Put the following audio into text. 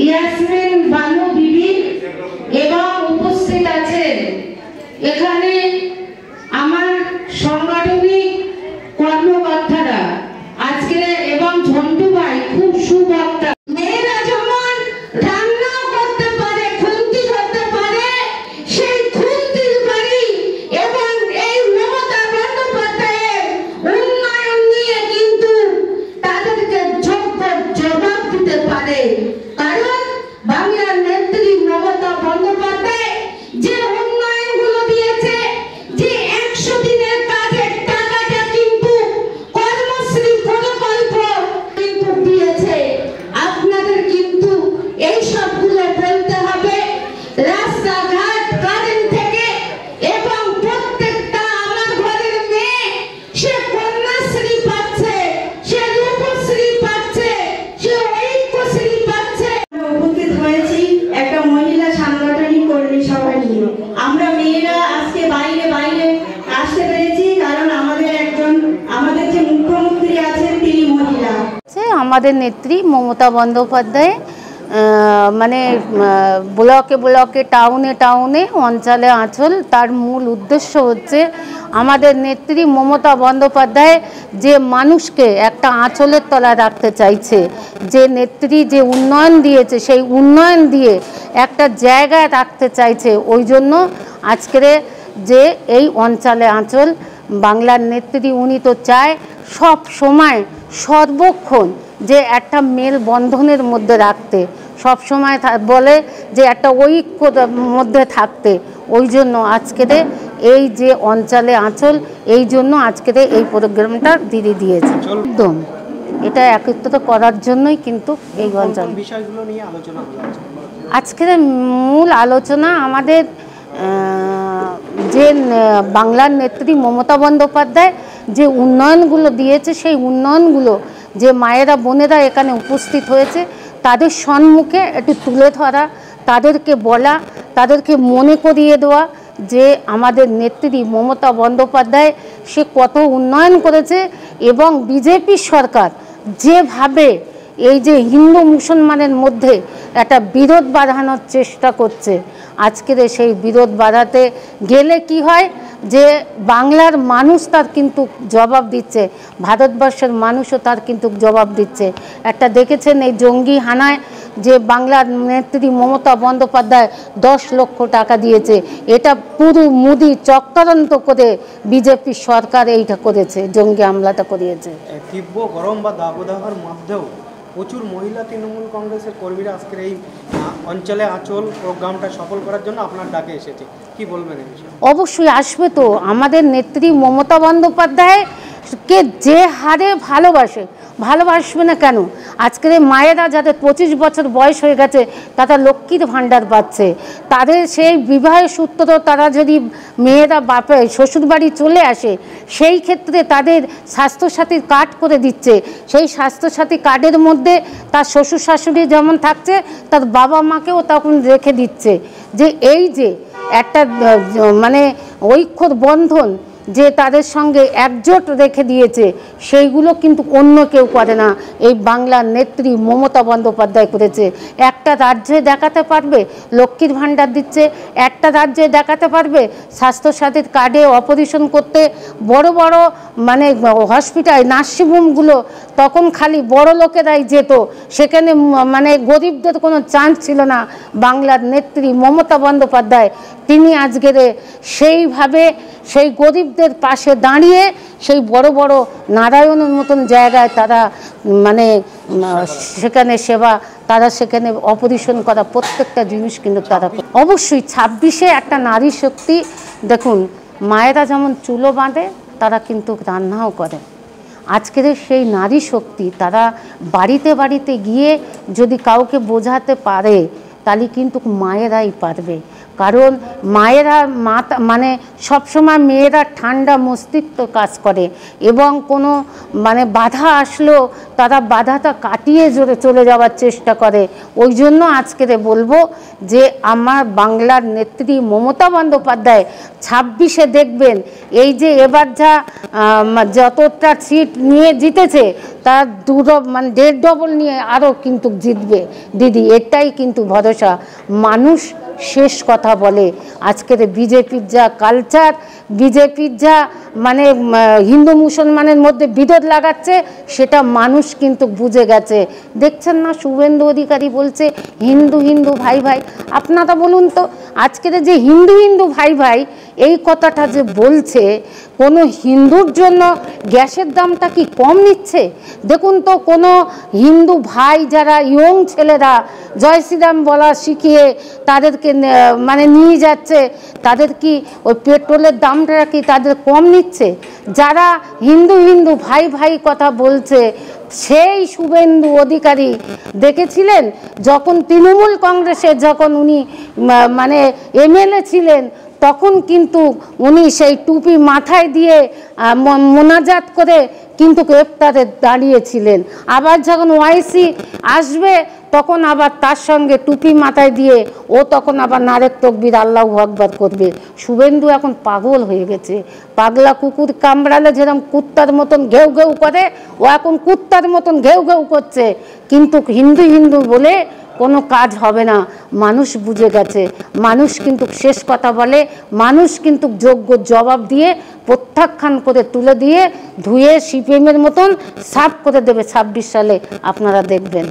ইয়াসমিন বানু বিবি এবং উপস্থিত আছেন এখানে আমার সাংগঠনিক কর্মকর্তারা আজকে এবং ঝন্টু ভাই খুব সুবক্তা। মেয়েরা যেমন রান্নাও করতে পারে, খুন্তি ধরতে পারে, সেই খুন্তির বাড়ি এবং এই মমতা বন্দ্যোপাধ্যায়ের উন্নয়ন নিয়ে কিন্তু তাদেরকে যোগ্য জবাব দিতে পারে। কারণ বাংলার নেত্রী মমতা বন্দ্যোপাধ্যায় যে উন্নয়নগুলো দিয়েছে, যে 100 দিনের কাজের টাকাটা কিন্তু কর্মশ্রী প্রকল্প কিন্তু দিয়েছে, আপনাদের কিন্তু এই সবগুলো বলতে হবে। রাস্তাঘাট কারেন্ট থেকে এবং প্রত্যেকটা আমার ঘরের মেয়ে সে কন্যাশ্রী পাচ্ছে, সে রূপশ্রী পাচ্ছে, সে ঐক্যশ্রী পাচ্ছে। উপস্থিত হয়েছি একটা মহিলা সাংগঠনিক কর্মী সভা নিয়ে। আমরা মেয়েরা আজকে বাইরে আসতে পেরেছি কারণ আমাদের যে মুখ্যমন্ত্রী আছেন তিনি মহিলা। আমাদের নেত্রী মমতা বন্দ্যোপাধ্যায় মানে ব্লকে ব্লকে টাউনে টাউনে অঞ্চলে আঁচল, তার মূল উদ্দেশ্য হচ্ছে আমাদের নেত্রী মমতা বন্দ্যোপাধ্যায় যে মানুষকে একটা আঁচলের তলায় রাখতে চাইছে, যে নেত্রী যে উন্নয়ন দিয়েছে সেই উন্নয়ন দিয়ে একটা জায়গায় রাখতে চাইছে। ওই জন্য আজকের যে এই অঞ্চলে আঁচল বাংলার নেত্রী উনি তো চায় সব সময় সর্বক্ষণ যে একটা মেল বন্ধনের মধ্যে রাখতে, সব সময় বলে যে একটা ঐক্যর মধ্যে থাকতে। ওই জন্য আজকের এই যে অঞ্চলে আঁচল, এই জন্য আজকের এই প্রোগ্রামটা দিদি দিয়েছে। একদম এটা একত্রিত করার জন্যই কিন্তু এই অঞ্চল বিষয়গুলো নিয়ে আলোচনা হলো। আজকের মূল আলোচনা আমাদের যে বাংলার নেত্রী মমতা বন্দ্যোপাধ্যায় যে উন্নয়নগুলো দিয়েছে, সেই উন্নয়নগুলো যে মায়েরা বোনেরা এখানে উপস্থিত হয়েছে তাদের সম্মুখে একটু তুলে ধরা, তাদেরকে বলা, তাদেরকে মনে করিয়ে দেওয়া যে আমাদের নেত্রী মমতা বন্দ্যোপাধ্যায় সে কত উন্নয়ন করেছে এবং বিজেপি সরকার যেভাবে এই যে হিন্দু মুসলমানের মধ্যে একটা বিরোধ বাঁধানোর চেষ্টা করছে, আজকের সেই বিরোধ বাঁধাতে গেলে কি হয় যে বাংলার মানুষ তার কিন্তু জবাব দিচ্ছে, ভারতবর্ষের মানুষও তার কিন্তু জবাব দিচ্ছে। একটা দেখেছেন এই জঙ্গি হানায় যে বাংলার নেত্রী মমতা বন্দ্যোপাধ্যায় 10 লক্ষ টাকা দিয়েছে, এটা পুরো মোদি চক্রান্ত করে বিজেপি সরকার এইটা করেছে, জঙ্গি হামলাটা করিয়েছে। তীব্র গরম বা দাবদাহের মধ্যেও প্রচুর মহিলা তৃণমূল কংগ্রেসের কর্মীরা আজকের এই অঞ্চলে আঁচল প্রোগ্রামটা সফল করার জন্য আপনার ডাকে এসেছে, কি বলবেন এই বিষয়ে? অবশ্যই আসবে তো। আমাদের নেত্রী মমতা বন্দ্যোপাধ্যায়কে যে হারে ভালোবাসবে না কেন? আজকের মায়েরা যাদের 25 বছর বয়স হয়ে গেছে তারা লক্ষ্মীর ভাণ্ডার পাচ্ছে, তাদের সেই বিবাহের সূত্র তারা যদি মেয়েরা বাপে শ্বশুরবাড়ি চলে আসে সেই ক্ষেত্রে তাদের স্বাস্থ্যসাথীর কার্ড করে দিচ্ছে। সেই স্বাস্থ্যসাথী কার্ডের মধ্যে তার শ্বশুর শাশুড়ি যেমন থাকছে তার বাবা মাকেও তখন রেখে দিচ্ছে। যে এই যে একটা মানে ঐক্যর বন্ধন যে তাদের সঙ্গে একজোট রেখে দিয়েছে, সেইগুলো কিন্তু অন্য কেউ করে না, এই বাংলার নেত্রী মমতা বন্দ্যোপাধ্যায় করেছে। একটা রাজ্যে দেখাতে পারবে লক্ষ্মীর ভাণ্ডার দিচ্ছে, একটা রাজ্যে দেখাতে পারবে স্বাস্থ্যসাথীর কার্ডে অপারেশন করতে বড় বড় মানে হসপিটাল নার্সিংহোমগুলো তখন খালি বড় লোকেরাই যেত, সেখানে মানে গরিবদের কোনো চান্স ছিল না। বাংলার নেত্রী মমতা বন্দ্যোপাধ্যায় তিনি আজকের সেইভাবে সেই গরিবদের পাশে দাঁড়িয়ে সেই বড় বড় নারায়ণের মতন জায়গায় তারা মানে সেখানে সেবা, তারা সেখানে অপারেশন করা প্রত্যেকটা জিনিস কিন্তু তারা অবশ্যই 26-এ একটা নারী শক্তি। দেখুন মায়েরা যেমন চুলো বাঁধে তারা কিন্তু রান্নাও করে। আজকের সেই নারী শক্তি তারা বাড়িতে বাড়িতে গিয়ে যদি কাউকে বোঝাতে পারে তাহলে কিন্তু মায়েরাই পারবে। কারণ মায়েরা মানে সবসময় মেয়েরা ঠান্ডা মস্তিষ্ক কাজ করে এবং কোনো মানে বাধা আসলেও তারা বাধাটা কাটিয়ে চলে যাওয়ার চেষ্টা করে। ওই জন্য আজকে বলবো যে আমার বাংলার নেত্রী মমতা বন্দ্যোপাধ্যায় 26-এ দেখবেন এই যে এবার যতটা সিট নিয়ে জিতেছে তার মানে 1.5 ডবল নিয়ে আরও কিন্তু জিতবে দিদি, এটাই কিন্তু ভরসা। মানুষ শেষ কথা বলে। আজকের বিজেপির যা কালচার, বিজেপির যা মানে হিন্দু মুসলমানের মধ্যে বিরোধ লাগাচ্ছে সেটা মানুষ কিন্তু বুঝে গেছে। দেখছেন না শুভেন্দু অধিকারী বলছে হিন্দু হিন্দু ভাই ভাই। আপনারা বলুন তো আজকের যে হিন্দু হিন্দু ভাই ভাই এই কথাটা যে বলছে, কোনো হিন্দুর জন্য গ্যাসের দামটা কি কম নিচ্ছে? দেখুন তো কোনো হিন্দু ভাই যারা ইয়ং ছেলেরা জয় শ্রীরাম বলা শিখিয়ে তাদেরকে মানে নিয়ে যাচ্ছে, তাদের কি ওই পেট্রোলের দামটা কি তাদের কম নিচ্ছে? যারা হিন্দু হিন্দু ভাই ভাই কথা বলছে সেই শুভেন্দু অধিকারী দেখেছিলেন যখন তৃণমূল কংগ্রেসের যখন উনি মানে এমএলএ ছিলেন তখন কিন্তু উনি সেই টুপি মাথায় দিয়ে মোনাজাত করে কিন্তু গ্রেপ্তারে দাঁড়িয়েছিলেন। আবার যখন ওয়াইসি আসবে তখন আবার তার সঙ্গে টুপি মাথায় দিয়ে ও তখন আবার নারেক তকবির আল্লাহু আকবার করবে। শুভেন্দু এখন পাগল হয়ে গেছে। পাগলা কুকুর কামড়ালে যেরকম কুত্তার মতন ঘেউ ঘেউ করে, ও এখন কুত্তার মতন ঘেউ ঘেউ করছে। কিন্তু হিন্দু হিন্দু বলে কোনো কাজ হবে না, মানুষ বুঝে গেছে। মানুষ কিন্তু শেষ কথা বলে, মানুষ কিন্তু যোগ্য জবাব দিয়ে প্রত্যাখ্যান করে তুলে দিয়ে ধুয়ে সিপিএমের মতন সাফ করে দেবে 26 সালে, আপনারা দেখবেন।